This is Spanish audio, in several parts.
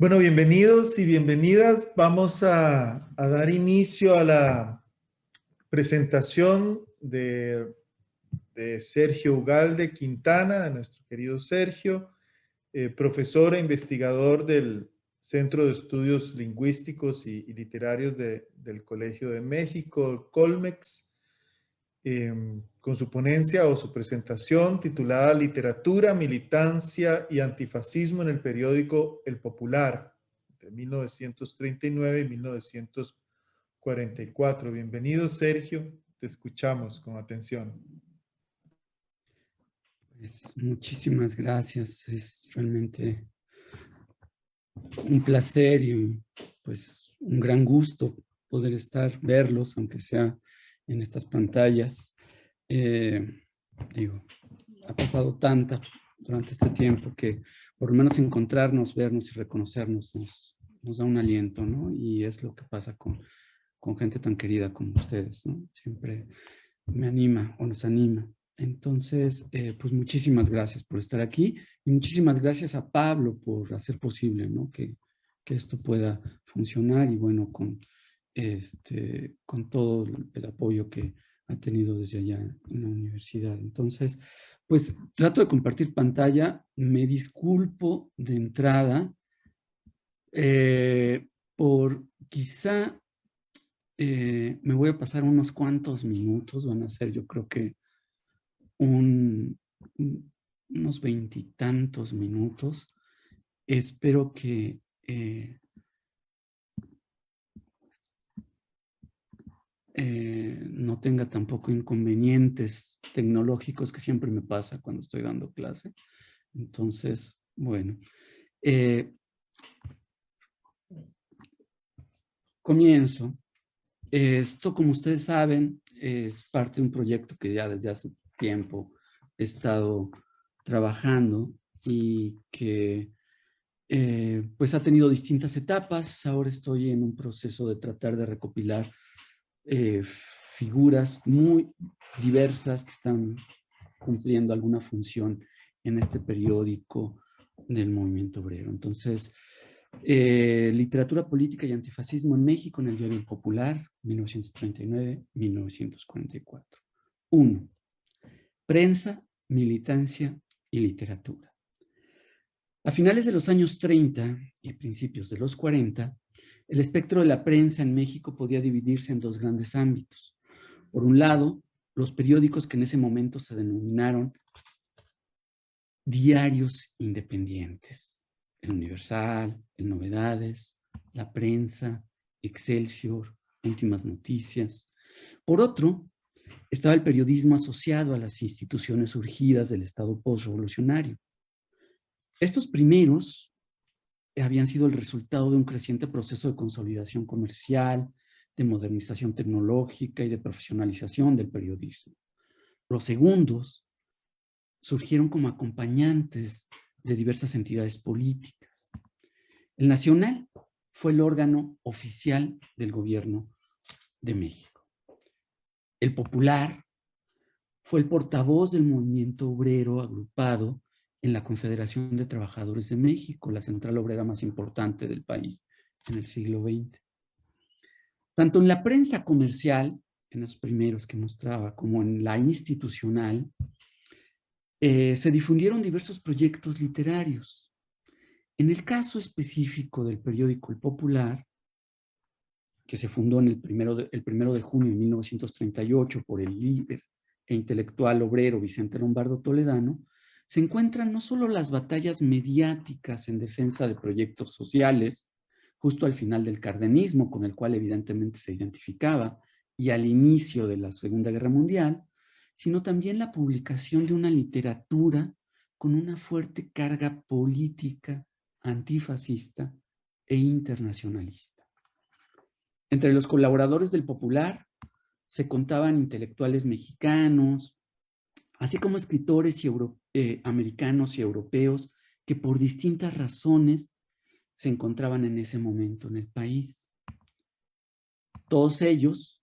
Bueno, bienvenidos y bienvenidas. Vamos a dar inicio a la presentación de Sergio Ugalde Quintana, de nuestro querido Sergio, profesor e investigador del Centro de Estudios Lingüísticos y Literarios del Colegio de México, Colmex, con su ponencia o su presentación titulada Literatura, Militancia y Antifascismo en el periódico El Popular, de 1939 y 1944. Bienvenido, Sergio. Te escuchamos con atención. Pues, muchísimas gracias. Es realmente un placer y pues un gran gusto poder verlos, aunque sea en estas pantallas. Eh, Digo, ha pasado durante este tiempo que por lo menos encontrarnos, vernos y reconocernos nos da un aliento, ¿no? Y es lo que pasa con gente tan querida como ustedes, ¿no? Siempre me anima o nos anima. Entonces, pues muchísimas gracias por estar aquí y muchísimas gracias a Pablo por hacer posible, ¿no? Que esto pueda funcionar y bueno, con todo el apoyo que ha tenido desde allá en la universidad. Entonces, pues trato de compartir pantalla. Me disculpo de entrada por quizá me voy a pasar unos cuantos minutos, van a ser yo creo que un, unos veintitantos minutos. Espero que no tenga tampoco inconvenientes tecnológicos, que siempre me pasa cuando estoy dando clase. Entonces, bueno, comienzo. Esto, como ustedes saben, es parte de un proyecto que ya desde hace tiempo he estado trabajando y que pues ha tenido distintas etapas. Ahora estoy en un proceso de tratar de recopilar figuras muy diversas que están cumpliendo alguna función en este periódico del movimiento obrero. Entonces, literatura política y antifascismo en México en el Diario Popular, 1939-1944. 1. Prensa, militancia y literatura. A finales de los años 30 y principios de los 40, el espectro de la prensa en México podía dividirse en dos grandes ámbitos. Por un lado, los periódicos que en ese momento se denominaron diarios independientes. El Universal, el Novedades, La Prensa, Excelsior, Últimas Noticias. Por otro, estaba el periodismo asociado a las instituciones surgidas del Estado postrevolucionario. Estos primeros habían sido el resultado de un creciente proceso de consolidación comercial, de modernización tecnológica y de profesionalización del periodismo. Los segundos surgieron como acompañantes de diversas entidades políticas. El Nacional fue el órgano oficial del gobierno de México. El Popular fue el portavoz del movimiento obrero agrupado en la Confederación de Trabajadores de México, la central obrera más importante del país en el siglo XX. Tanto en la prensa comercial, en los primeros que mostraba, como en la institucional, se difundieron diversos proyectos literarios. En el caso específico del periódico El Popular, que se fundó el 1 de junio de 1938 por el líder e intelectual obrero Vicente Lombardo Toledano, se encuentran no solo las batallas mediáticas en defensa de proyectos sociales, justo al final del cardenismo, con el cual evidentemente se identificaba, y al inicio de la Segunda Guerra Mundial, sino también la publicación de una literatura con una fuerte carga política, antifascista e internacionalista. Entre los colaboradores del Popular se contaban intelectuales mexicanos, así como escritores americanos y europeos que por distintas razones se encontraban en ese momento en el país. Todos ellos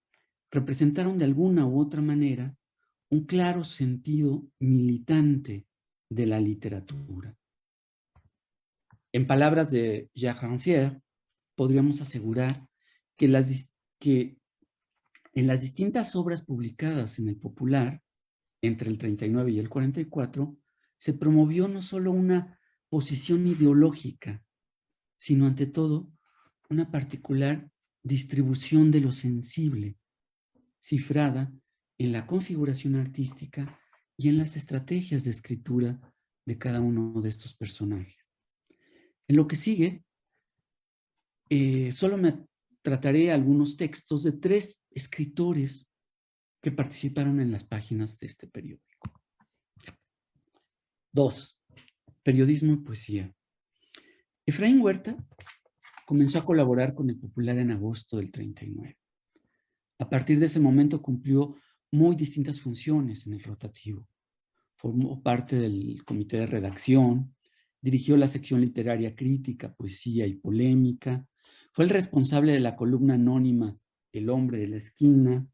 representaron de alguna u otra manera un claro sentido militante de la literatura. En palabras de Jacques Rancière, podríamos asegurar que en las distintas obras publicadas en el Popular, entre el 39 y el 44, se promovió no solo una posición ideológica, sino ante todo una particular distribución de lo sensible, cifrada en la configuración artística y en las estrategias de escritura de cada uno de estos personajes. En lo que sigue, solo me trataré algunos textos de 3 escritores que participaron en las páginas de este periódico. 2. Periodismo y poesía. Efraín Huerta comenzó a colaborar con el Popular en agosto del 39. A partir de ese momento cumplió muy distintas funciones en el rotativo. Formó parte del comité de redacción, dirigió la sección literaria crítica, poesía y polémica, fue el responsable de la columna anónima El hombre de la esquina,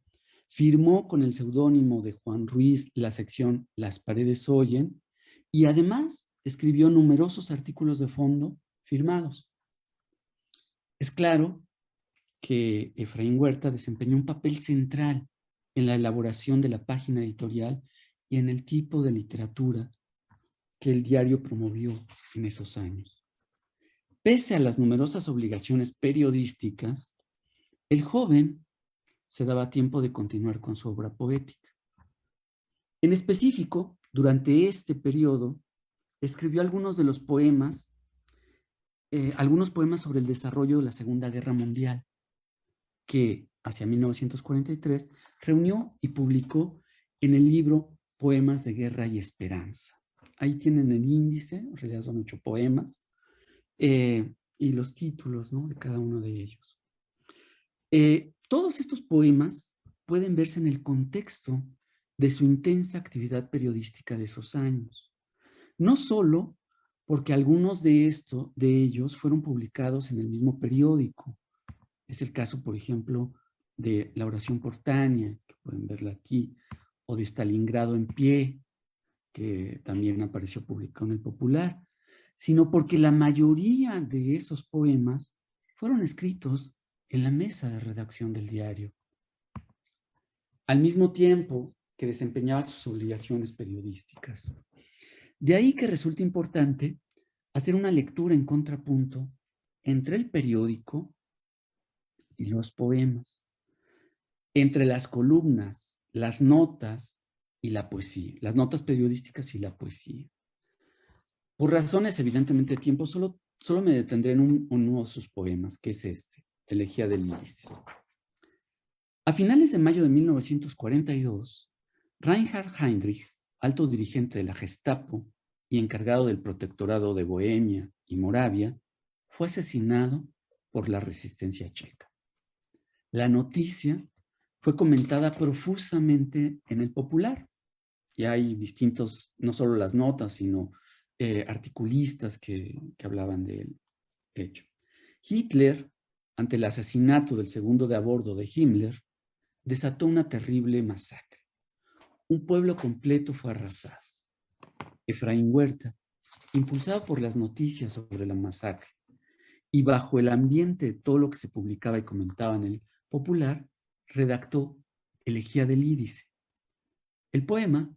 firmó con el seudónimo de Juan Ruiz la sección Las paredes oyen y además escribió numerosos artículos de fondo firmados. Es claro que Efraín Huerta desempeñó un papel central en la elaboración de la página editorial y en el tipo de literatura que el diario promovió en esos años. Pese a las numerosas obligaciones periodísticas, el joven se daba tiempo de continuar con su obra poética. En específico, durante este periodo, escribió algunos poemas sobre el desarrollo de la Segunda Guerra Mundial, que hacia 1943 reunió y publicó en el libro Poemas de Guerra y Esperanza. Ahí tienen el índice, en realidad son 8 poemas, y los títulos, ¿no?, de cada uno de ellos. Todos estos poemas pueden verse en el contexto de su intensa actividad periodística de esos años. No solo porque algunos de ellos fueron publicados en el mismo periódico. Es el caso, por ejemplo, de La oración por Tania, que pueden verla aquí, o de Stalingrado en pie, que también apareció publicado en el Popular, sino porque la mayoría de esos poemas fueron escritos en la mesa de redacción del diario, al mismo tiempo que desempeñaba sus obligaciones periodísticas. De ahí que resulta importante hacer una lectura en contrapunto entre el periódico y los poemas, entre las columnas, las notas y la poesía, las notas periodísticas y la poesía. Por razones evidentemente de tiempo, solo me detendré en uno de sus poemas, que es este, Elegía del Lídice. A finales de mayo de 1942, Reinhard Heydrich, alto dirigente de la Gestapo y encargado del protectorado de Bohemia y Moravia, fue asesinado por la resistencia checa. La noticia fue comentada profusamente en el Popular. Y hay distintos, no solo las notas, sino articulistas que hablaban del hecho. Hitler, ante el asesinato del segundo de a bordo de Himmler, desató una terrible masacre. Un pueblo completo fue arrasado. Efraín Huerta, impulsado por las noticias sobre la masacre y bajo el ambiente de todo lo que se publicaba y comentaba en el Popular, redactó Elegía del Lídice. El poema,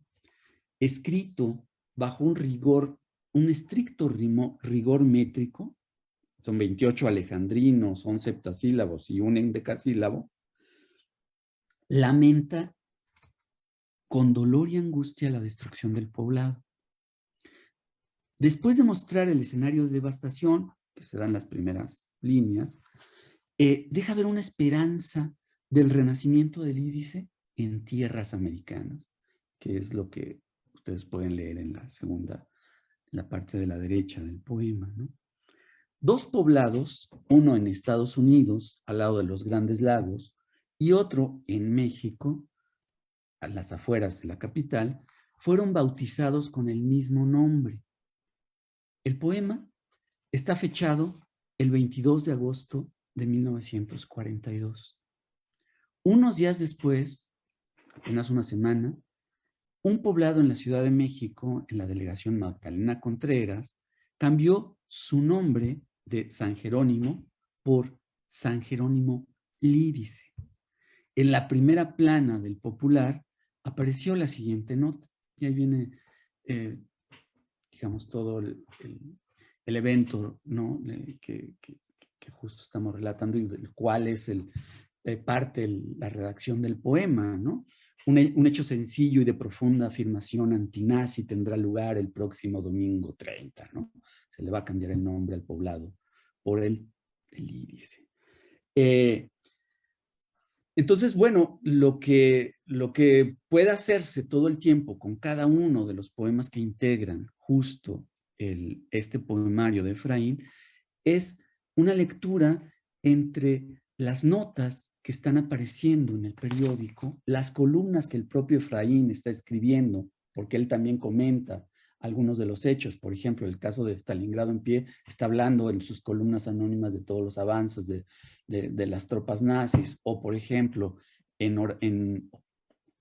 escrito bajo un estricto rigor métrico, son 28 alejandrinos, 11 heptasílabos y un endecasílabo, lamenta con dolor y angustia la destrucción del poblado. Después de mostrar el escenario de devastación, que se dan las primeras líneas, deja ver una esperanza del renacimiento del Lídice en tierras americanas, que es lo que ustedes pueden leer en la parte de la derecha del poema, ¿no? 2 poblados, uno en Estados Unidos, al lado de los Grandes Lagos, y otro en México, a las afueras de la capital, fueron bautizados con el mismo nombre. El poema está fechado el 22 de agosto de 1942. Unos días después, apenas una semana, un poblado en la Ciudad de México, en la delegación Magdalena Contreras, cambió su nombre de San Jerónimo por San Jerónimo Lírice. En la primera plana del Popular apareció la siguiente nota, y ahí viene, digamos, todo el evento, ¿no? Que justo estamos relatando y del cual es la redacción del poema, ¿no? Un hecho sencillo y de profunda afirmación antinazi tendrá lugar el próximo domingo 30, ¿no? Se le va a cambiar el nombre al poblado por el Lírice. Entonces, bueno, lo que puede hacerse todo el tiempo con cada uno de los poemas que integran justo este poemario de Efraín es una lectura entre las notas que están apareciendo en el periódico, las columnas que el propio Efraín está escribiendo, porque él también comenta algunos de los hechos. Por ejemplo, el caso de Stalingrado en pie, está hablando en sus columnas anónimas de todos los avances de las tropas nazis, o por ejemplo, en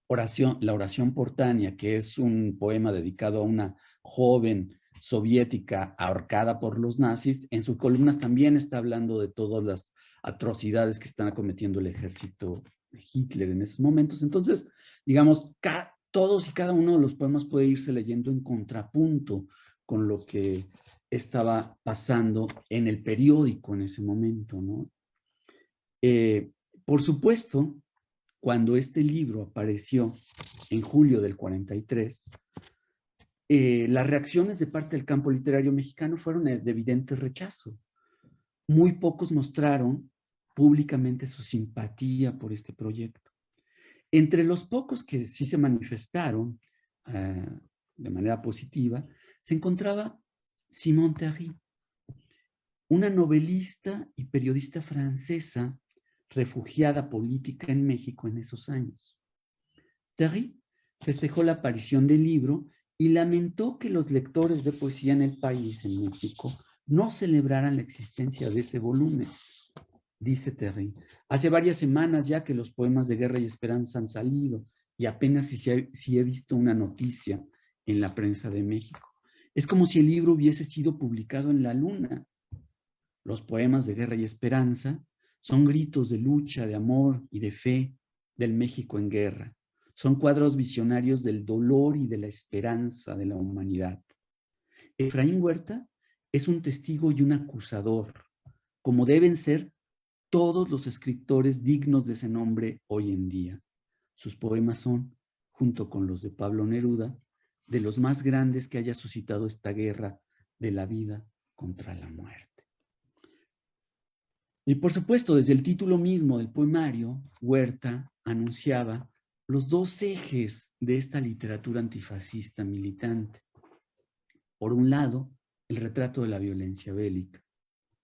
la oración portánea, que es un poema dedicado a una joven soviética ahorcada por los nazis, en sus columnas también está hablando de todas las atrocidades que están cometiendo el ejército de Hitler en esos momentos. Entonces, digamos, todos y cada uno de los poemas puede irse leyendo en contrapunto con lo que estaba pasando en el periódico en ese momento, ¿no? Por supuesto, cuando este libro apareció en julio del 43, las reacciones de parte del campo literario mexicano fueron de evidente rechazo. Muy pocos mostraron públicamente su simpatía por este proyecto. Entre los pocos que sí se manifestaron de manera positiva, se encontraba Simone Terry, una novelista y periodista francesa refugiada política en México en esos años. Terry festejó la aparición del libro y lamentó que los lectores de poesía en el país, en México, no celebraran la existencia de ese volumen. Dice Terry, hace varias semanas ya que los poemas de Guerra y Esperanza han salido y apenas si he visto una noticia en la prensa de México. Es como si el libro hubiese sido publicado en la luna. Los poemas de Guerra y Esperanza son gritos de lucha, de amor y de fe del México en guerra. Son cuadros visionarios del dolor y de la esperanza de la humanidad. Efraín Huerta es un testigo y un acusador, como deben ser todos los escritores dignos de ese nombre hoy en día. Sus poemas son, junto con los de Pablo Neruda, de los más grandes que haya suscitado esta guerra de la vida contra la muerte. Y por supuesto, desde el título mismo del poemario, Huerta anunciaba los dos ejes de esta literatura antifascista militante. Por un lado, el retrato de la violencia bélica.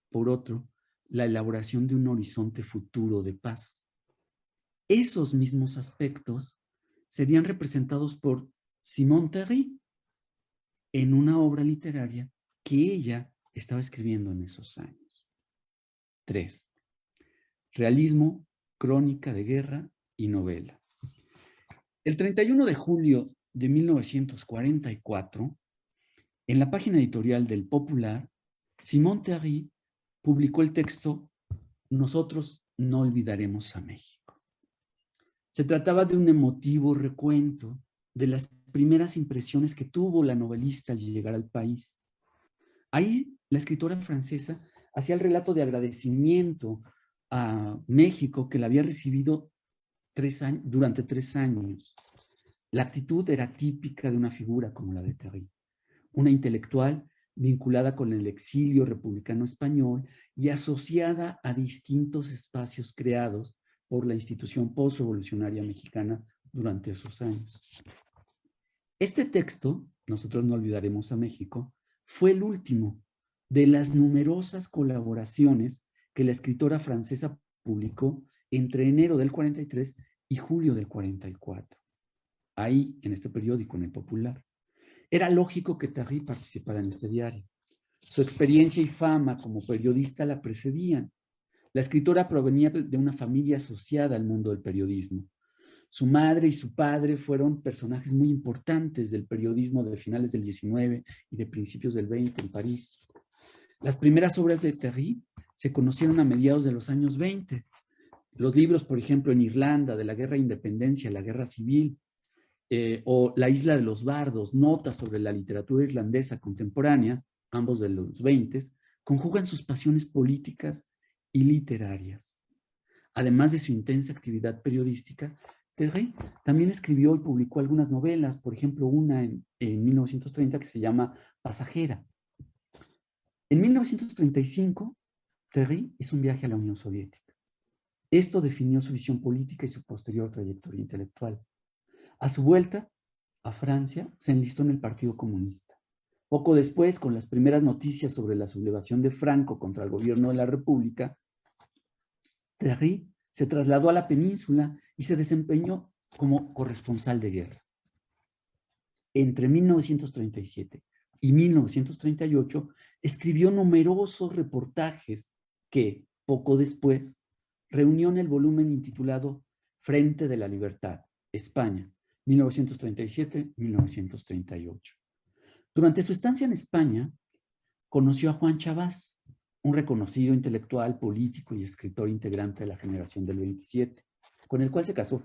Por otro, la elaboración de un horizonte futuro de paz. Esos mismos aspectos serían representados por Simone Terry en una obra literaria que ella estaba escribiendo en esos años. 3. Realismo, crónica de guerra y novela. El 31 de julio de 1944, en la página editorial del Popular, Simone Terry publicó el texto Nosotros no olvidaremos a México. Se trataba de un emotivo recuento de las primeras impresiones que tuvo la novelista al llegar al país. Ahí la escritora francesa hacía el relato de agradecimiento a México que la había recibido durante 3 años. La actitud era típica de una figura como la de Terry, una intelectual vinculada con el exilio republicano español y asociada a distintos espacios creados por la institución postrevolucionaria mexicana durante esos años. Este texto, Nosotros no olvidaremos a México, fue el último de las numerosas colaboraciones que la escritora francesa publicó entre enero del 43 y julio del 44. Ahí, en este periódico, en el Popular. Era lógico que Terry participara en este diario. Su experiencia y fama como periodista la precedían. La escritora provenía de una familia asociada al mundo del periodismo. Su madre y su padre fueron personajes muy importantes del periodismo de finales del 19 y de principios del 20 en París. Las primeras obras de Terry se conocieron a mediados de los años 20. Los libros, por ejemplo, en Irlanda, de la Guerra de Independencia, la Guerra Civil, o La Isla de los Bardos, notas sobre la literatura irlandesa contemporánea, ambos de los 20, conjugan sus pasiones políticas y literarias. Además de su intensa actividad periodística, Terry también escribió y publicó algunas novelas, por ejemplo, una en 1930 que se llama Pasajera. En 1935, Terry hizo un viaje a la Unión Soviética. Esto definió su visión política y su posterior trayectoria intelectual. A su vuelta a Francia, se enlistó en el Partido Comunista. Poco después, con las primeras noticias sobre la sublevación de Franco contra el gobierno de la República, Terry se trasladó a la península y se desempeñó como corresponsal de guerra. Entre 1937 y 1938, escribió numerosos reportajes que, poco después, reunió en el volumen intitulado Frente de la Libertad, España, 1937-1938. Durante su estancia en España, conoció a Juan Chabás, un reconocido intelectual, político y escritor integrante de la generación del 27, con el cual se casó.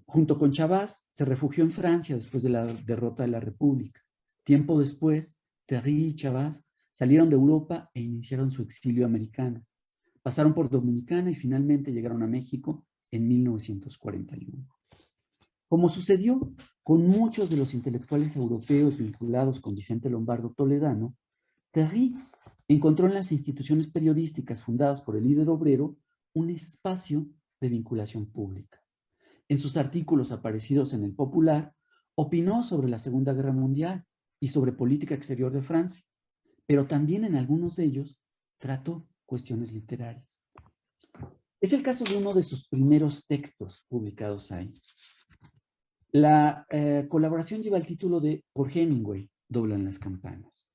Junto con Chabás, se refugió en Francia después de la derrota de la República. Tiempo después, Terry y Chabás salieron de Europa e iniciaron su exilio americano. Pasaron por Dominicana y finalmente llegaron a México en 1941. Como sucedió con muchos de los intelectuales europeos vinculados con Vicente Lombardo Toledano, Terry encontró en las instituciones periodísticas fundadas por el líder obrero un espacio de vinculación pública. En sus artículos aparecidos en El Popular, opinó sobre la Segunda Guerra Mundial y sobre política exterior de Francia, pero también en algunos de ellos trató cuestiones literarias. Es el caso de uno de sus primeros textos publicados ahí. La colaboración lleva el título de Por Hemingway, doblan las campanas.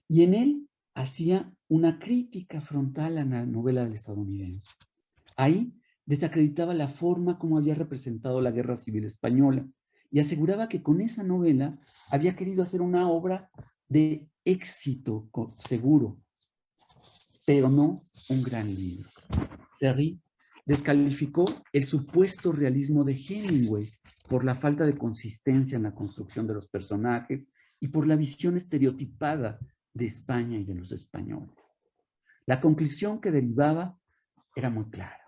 Y en él hacía una crítica frontal a la novela del estadounidense. Ahí desacreditaba la forma como había representado la Guerra Civil Española y aseguraba que con esa novela había querido hacer una obra de éxito seguro, pero no un gran libro. Terry descalificó el supuesto realismo de Hemingway por la falta de consistencia en la construcción de los personajes y por la visión estereotipada de España y de los españoles. La conclusión que derivaba era muy clara.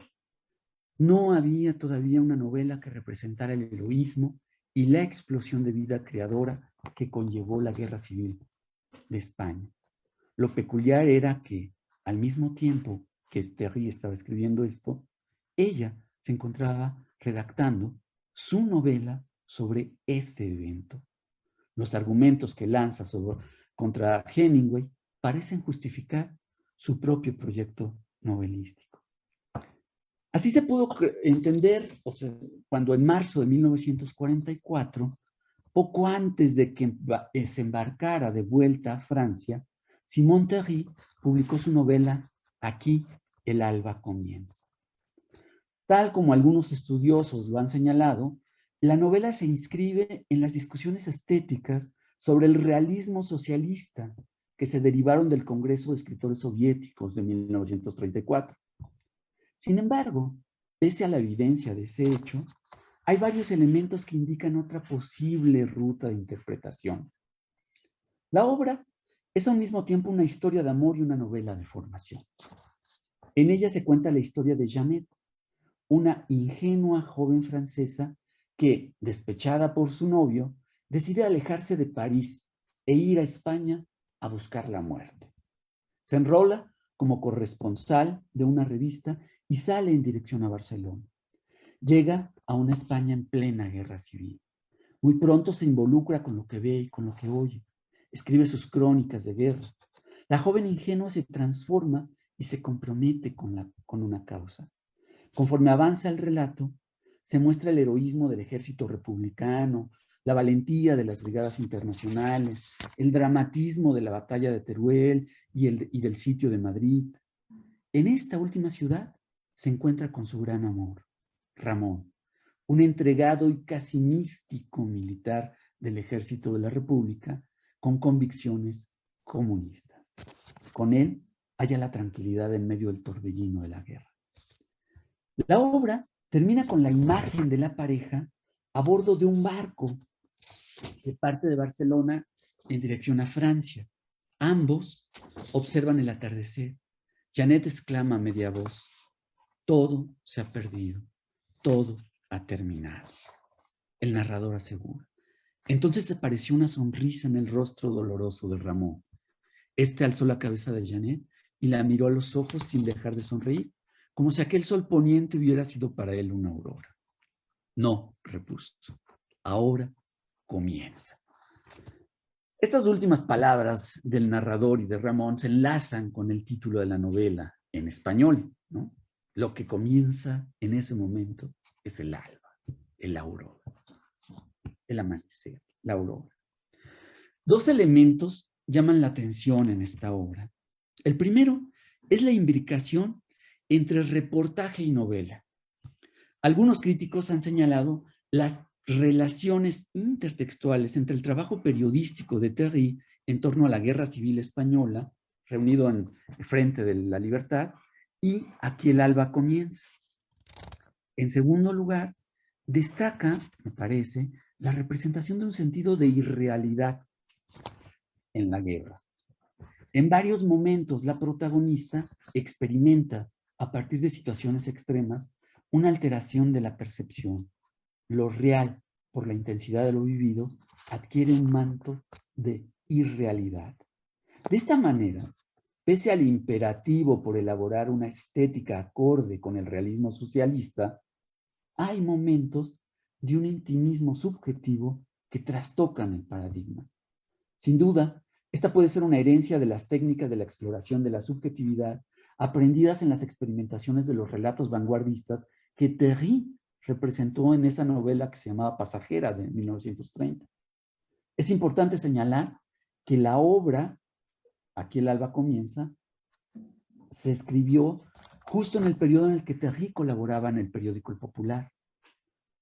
No había todavía una novela que representara el heroísmo y la explosión de vida creadora que conllevó la Guerra Civil de España. Lo peculiar era que, al mismo tiempo que Terry estaba escribiendo esto, ella se encontraba redactando su novela sobre este evento. Los argumentos que lanza contra Hemingway parecen justificar su propio proyecto novelístico. Así se pudo entender, o sea, cuando en marzo de 1944, poco antes de que se embarcara de vuelta a Francia, Simón Terry publicó su novela Aquí el alba comienza. Tal como algunos estudiosos lo han señalado, la novela se inscribe en las discusiones estéticas sobre el realismo socialista que se derivaron del Congreso de Escritores Soviéticos de 1934. Sin embargo, pese a la evidencia de ese hecho, hay varios elementos que indican otra posible ruta de interpretación. La obra es al mismo tiempo una historia de amor y una novela de formación. En ella se cuenta la historia de Jeannette, una ingenua joven francesa que, despechada por su novio, decide alejarse de París e ir a España a buscar la muerte. Se enrola como corresponsal de una revista y sale en dirección a Barcelona. Llega a una España en plena guerra civil. Muy pronto se involucra con lo que ve y con lo que oye. Escribe sus crónicas de guerra. La joven ingenua se transforma y se compromete con una causa. Conforme avanza el relato, se muestra el heroísmo del ejército republicano, la valentía de las brigadas internacionales, el dramatismo de la batalla de Teruel y del sitio de Madrid. En esta última ciudad se encuentra con su gran amor, Ramón, un entregado y casi místico militar del Ejército de la República con convicciones comunistas. Con él halla la tranquilidad en medio del torbellino de la guerra. La obra termina con la imagen de la pareja a bordo de un barco que parte de Barcelona en dirección a Francia. Ambos observan el atardecer. Janet exclama a media voz: todo se ha perdido, todo ha terminado. El narrador asegura: entonces apareció una sonrisa en el rostro doloroso de Ramón. Este alzó la cabeza de Janet y la miró a los ojos sin dejar de sonreír, como si aquel sol poniente hubiera sido para él una aurora. No, repuso, ahora comienza. Estas últimas palabras del narrador y de Ramón se enlazan con el título de la novela en español, ¿no? Lo que comienza en ese momento es el alba, el aurora, el amanecer, la aurora. Dos elementos llaman la atención en esta obra. El primero es la imbricación entre reportaje y novela. Algunos críticos han señalado las relaciones intertextuales entre el trabajo periodístico de Terry en torno a la Guerra Civil Española, reunido en el Frente de la Libertad, y Aquí el alba comienza. En segundo lugar, destaca, me parece, la representación de un sentido de irrealidad en la guerra. En varios momentos, la protagonista experimenta, a partir de situaciones extremas, una alteración de la percepción. Lo real, por la intensidad de lo vivido, adquiere un manto de irrealidad. De esta manera, pese al imperativo por elaborar una estética acorde con el realismo socialista, hay momentos de un intimismo subjetivo que trastocan el paradigma. Sin duda, esta puede ser una herencia de las técnicas de la exploración de la subjetividad aprendidas en las experimentaciones de los relatos vanguardistas que Terry representó en esa novela que se llamaba Pasajera de 1930. Es importante señalar que la obra, Aquí el alba comienza, se escribió justo en el periodo en el que Terry colaboraba en el periódico El Popular.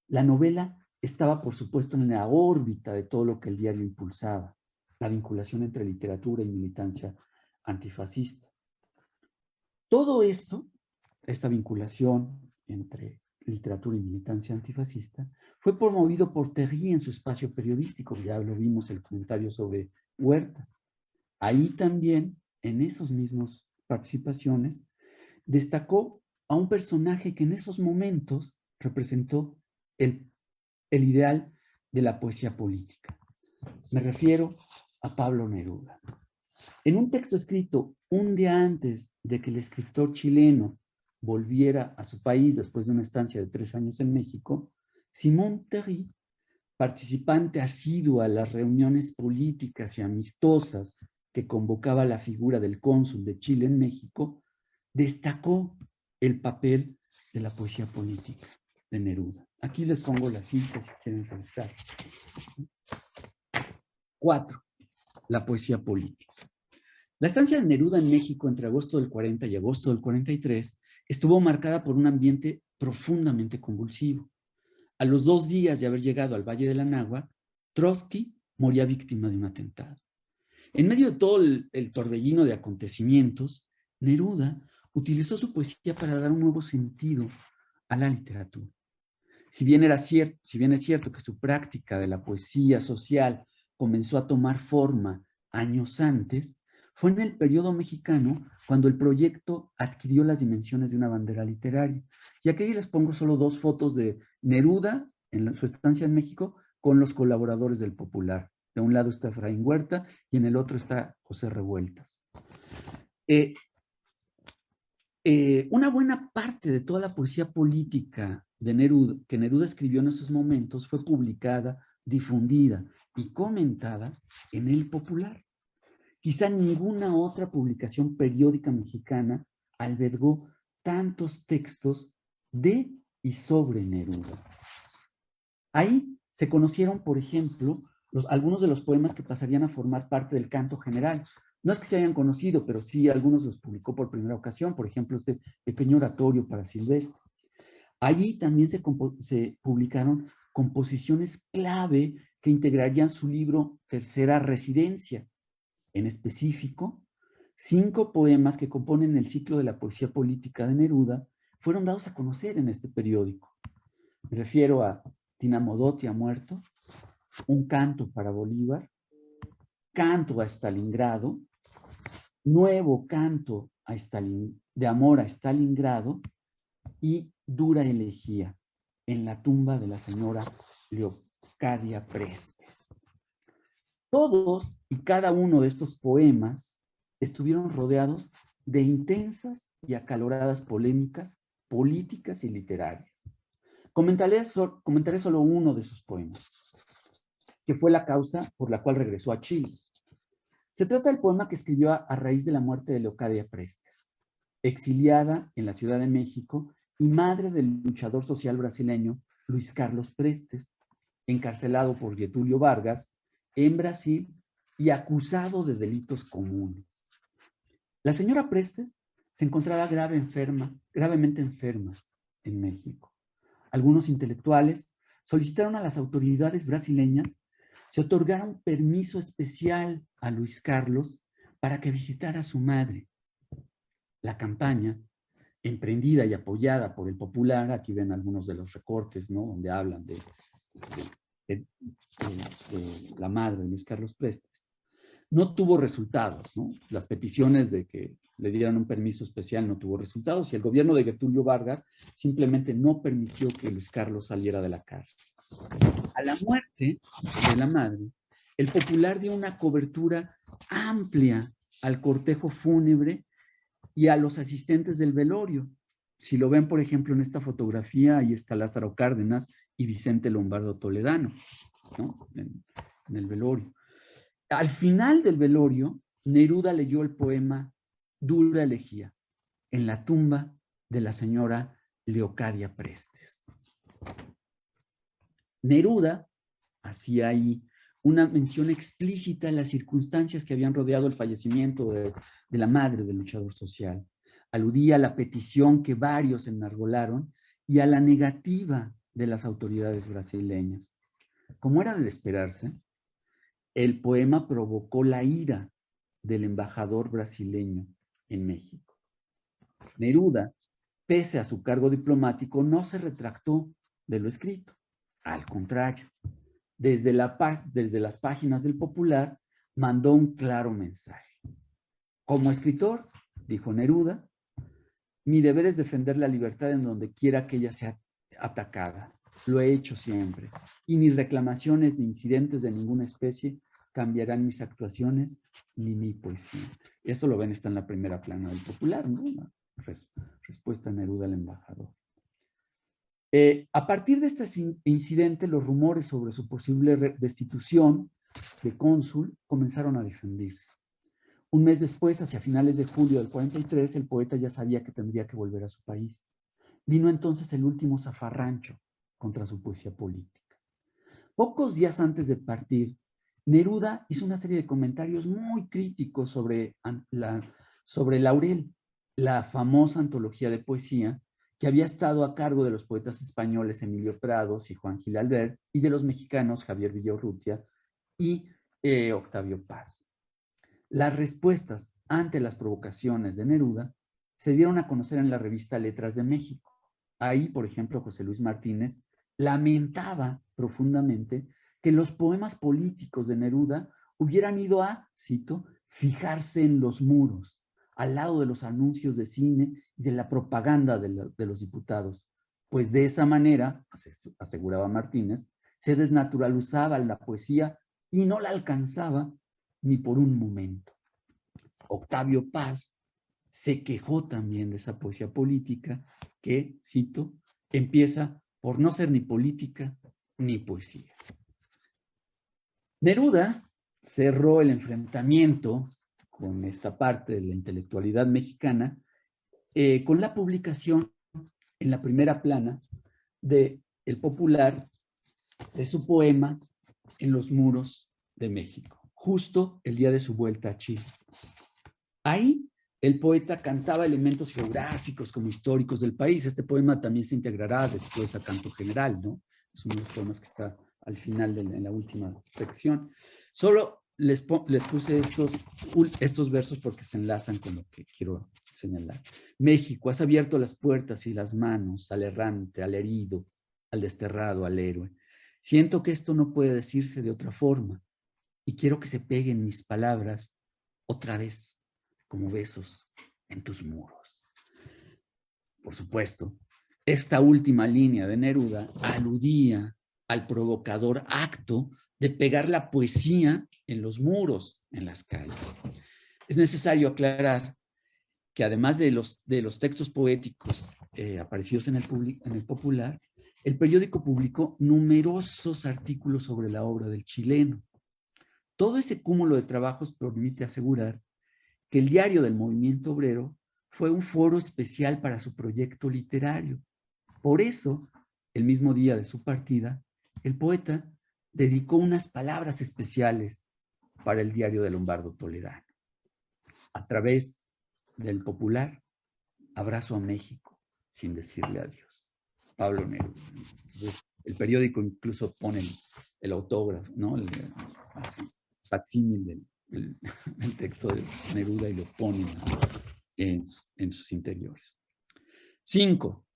La novela estaba, por supuesto, en la órbita de todo lo que el diario impulsaba, la vinculación entre literatura y militancia antifascista. Todo esto, esta vinculación entre literatura y militancia antifascista, fue promovido por Terry en su espacio periodístico, ya lo vimos el comentario sobre Huerta. Ahí también, en esos mismos participaciones, destacó a un personaje que en esos momentos representó el ideal de la poesía política. Me refiero a Pablo Neruda. En un texto escrito un día antes de que el escritor chileno volviera a su país después de una estancia de 3 años en México, Simón Terry, participante asiduo a las reuniones políticas y amistosas que convocaba la figura del cónsul de Chile en México, destacó el papel de la poesía política de Neruda. Aquí les pongo las citas si quieren revisar. 4. La poesía política. La estancia de Neruda en México entre agosto del 40 y agosto del 43 estuvo marcada por un ambiente profundamente convulsivo. A los 2 días de haber llegado al Valle de la Náhuatl, Trotsky moría víctima de un atentado. En medio de todo el torbellino de acontecimientos, Neruda utilizó su poesía para dar un nuevo sentido a la literatura. Si bien es cierto que su práctica de la poesía social comenzó a tomar forma años antes, fue en el periodo mexicano cuando el proyecto adquirió las dimensiones de una bandera literaria. Y aquí les pongo solo 2 fotos de Neruda en su estancia en México con los colaboradores del Popular. De un lado está Efraín Huerta y en el otro está José Revueltas. Una buena parte de toda la poesía política de Neruda, que Neruda escribió en esos momentos, fue publicada, difundida y comentada en El Popular. Quizá ninguna otra publicación periódica mexicana albergó tantos textos de y sobre Neruda. Ahí se conocieron, por ejemplo, algunos de los poemas que pasarían a formar parte del canto general. No es que se hayan conocido, pero sí algunos los publicó por primera ocasión, por ejemplo, este pequeño oratorio para Silvestre. Allí también se publicaron composiciones clave que integrarían su libro Tercera Residencia. En específico, 5 poemas que componen el ciclo de la poesía política de Neruda fueron dados a conocer en este periódico. Me refiero a Tina Modotti ha muerto, Un canto para Bolívar, Canto a Stalingrado, Nuevo canto a de amor a Stalingrado y Dura elegía, en la tumba de la señora Leocadia Prestes. Todos y cada uno de estos poemas estuvieron rodeados de intensas y acaloradas polémicas políticas y literarias. Comentaré solo uno de sus poemas, que fue la causa por la cual regresó a Chile. Se trata del poema que escribió a raíz de la muerte de Leocadia Prestes, exiliada en la Ciudad de México y madre del luchador social brasileño Luis Carlos Prestes, encarcelado por Getúlio Vargas en Brasil y acusado de delitos comunes. La señora Prestes se encontraba gravemente enferma en México. Algunos intelectuales solicitaron a las autoridades brasileñas se otorgara un permiso especial a Luis Carlos para que visitara a su madre. La campaña, emprendida y apoyada por el Popular, aquí ven algunos de los recortes, ¿no?, donde hablan de la madre de Luis Carlos Prestes, no tuvo resultados, ¿no? Las peticiones de que le dieran un permiso especial no tuvo resultados y el gobierno de Getúlio Vargas simplemente no permitió que Luis Carlos saliera de la cárcel. A la muerte de la madre, el Popular dio una cobertura amplia al cortejo fúnebre y a los asistentes del velorio. Si lo ven, por ejemplo, en esta fotografía, ahí está Lázaro Cárdenas y Vicente Lombardo Toledano, ¿no?, en el velorio. Al final del velorio, Neruda leyó el poema Dura elegía, en la tumba de la señora Leocadia Prestes. Neruda hacía ahí una mención explícita a las circunstancias que habían rodeado el fallecimiento de la madre del luchador social. Aludía a la petición que varios enargolaron y a la negativa de las autoridades brasileñas. Como era de esperarse, el poema provocó la ira del embajador brasileño en México. Neruda, pese a su cargo diplomático, no se retractó de lo escrito. Al contrario, desde las páginas del Popular, mandó un claro mensaje. Como escritor, dijo Neruda, mi deber es defender la libertad en donde quiera que ella sea atacada. Lo he hecho siempre. Y mis reclamaciones de incidentes de ninguna especie cambiarán mis actuaciones ni mi poesía. Eso lo ven, está en la primera plana del Popular, ¿no? La respuesta a Neruda al embajador. A partir de este incidente, los rumores sobre su posible destitución de cónsul comenzaron a difundirse. Un mes después, hacia finales de julio del 43, el poeta ya sabía que tendría que volver a su país. Vino entonces el último zafarrancho contra su poesía política. Pocos días antes de partir, Neruda hizo una serie de comentarios muy críticos sobre Laurel, la famosa antología de poesía que había estado a cargo de los poetas españoles Emilio Prados y Juan Gil Albert y de los mexicanos Javier Villaurrutia y Octavio Paz. Las respuestas ante las provocaciones de Neruda se dieron a conocer en la revista Letras de México. Ahí, por ejemplo, José Luis Martínez lamentaba profundamente que los poemas políticos de Neruda hubieran ido a, cito, fijarse en los muros, al lado de los anuncios de cine y de la propaganda de los diputados, pues de esa manera, aseguraba Martínez, se desnaturalizaba la poesía y no la alcanzaba ni por un momento. Octavio Paz se quejó también de esa poesía política que, cito, empieza por no ser ni política ni poesía. Neruda cerró el enfrentamiento con esta parte de la intelectualidad mexicana con la publicación en la primera plana de El Popular de su poema En los muros de México, justo el día de su vuelta a Chile. Ahí el poeta cantaba elementos geográficos como históricos del país. Este poema también se integrará después a Canto General, ¿no? Es uno de los poemas que está al final en la última sección. Solo les puse estos versos porque se enlazan con lo que quiero señalar. México, has abierto las puertas y las manos al errante, al herido, al desterrado, al héroe. Siento que esto no puede decirse de otra forma y quiero que se peguen mis palabras otra vez como besos en tus muros. Por supuesto, esta última línea de Neruda aludía al provocador acto de pegar la poesía en los muros, en las calles. Es necesario aclarar que además de los textos poéticos aparecidos en el Popular, el periódico publicó numerosos artículos sobre la obra del chileno. Todo ese cúmulo de trabajos permite asegurar que el diario del movimiento obrero fue un foro especial para su proyecto literario. Por eso, el mismo día de su partida, el poeta dedicó unas palabras especiales para el diario de Lombardo Toledano. A través del Popular, abrazo a México sin decirle adiós. Pablo Neruda. Entonces, el periódico incluso pone el autógrafo, ¿no? Hace facsímil del texto de Neruda y lo pone en sus interiores. 5.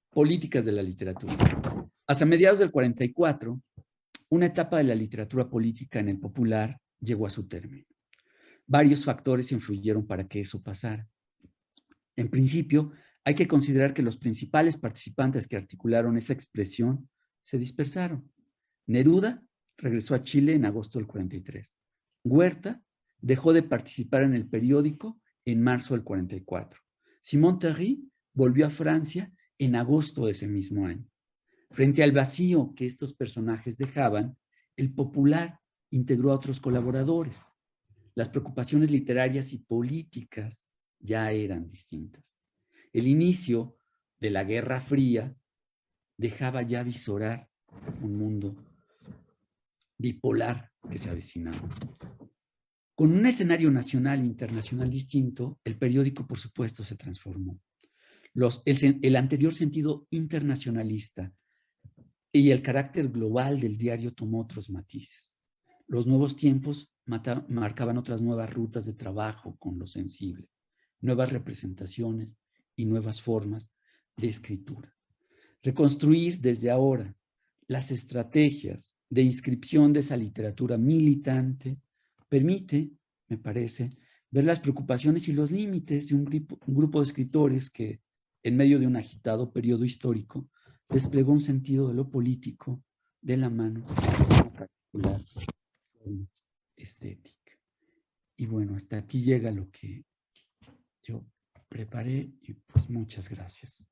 Políticas de la literatura. Hacia mediados del 44, una etapa de la literatura política en el Popular llegó a su término. Varios factores influyeron para que eso pasara. En principio, hay que considerar que los principales participantes que articularon esa expresión se dispersaron. Neruda regresó a Chile en agosto del 43. Huerta dejó de participar en el periódico en marzo del 44. Simón Terry volvió a Francia en agosto de ese mismo año. Frente al vacío que estos personajes dejaban, el Popular integró a otros colaboradores. Las preocupaciones literarias y políticas ya eran distintas. El inicio de la Guerra Fría dejaba ya visorar un mundo bipolar que se avecinaba. Con un escenario nacional e internacional distinto, el periódico, por supuesto, se transformó. El anterior sentido internacionalista y el carácter global del diario tomó otros matices. Los nuevos tiempos marcaban otras nuevas rutas de trabajo con lo sensible, nuevas representaciones y nuevas formas de escritura. Reconstruir desde ahora las estrategias de inscripción de esa literatura militante permite, me parece, ver las preocupaciones y los límites de un grupo de escritores que, en medio de un agitado periodo histórico, desplegó un sentido de lo político de la mano de una particular forma estética. Y bueno, hasta aquí llega lo que yo preparé y pues muchas gracias.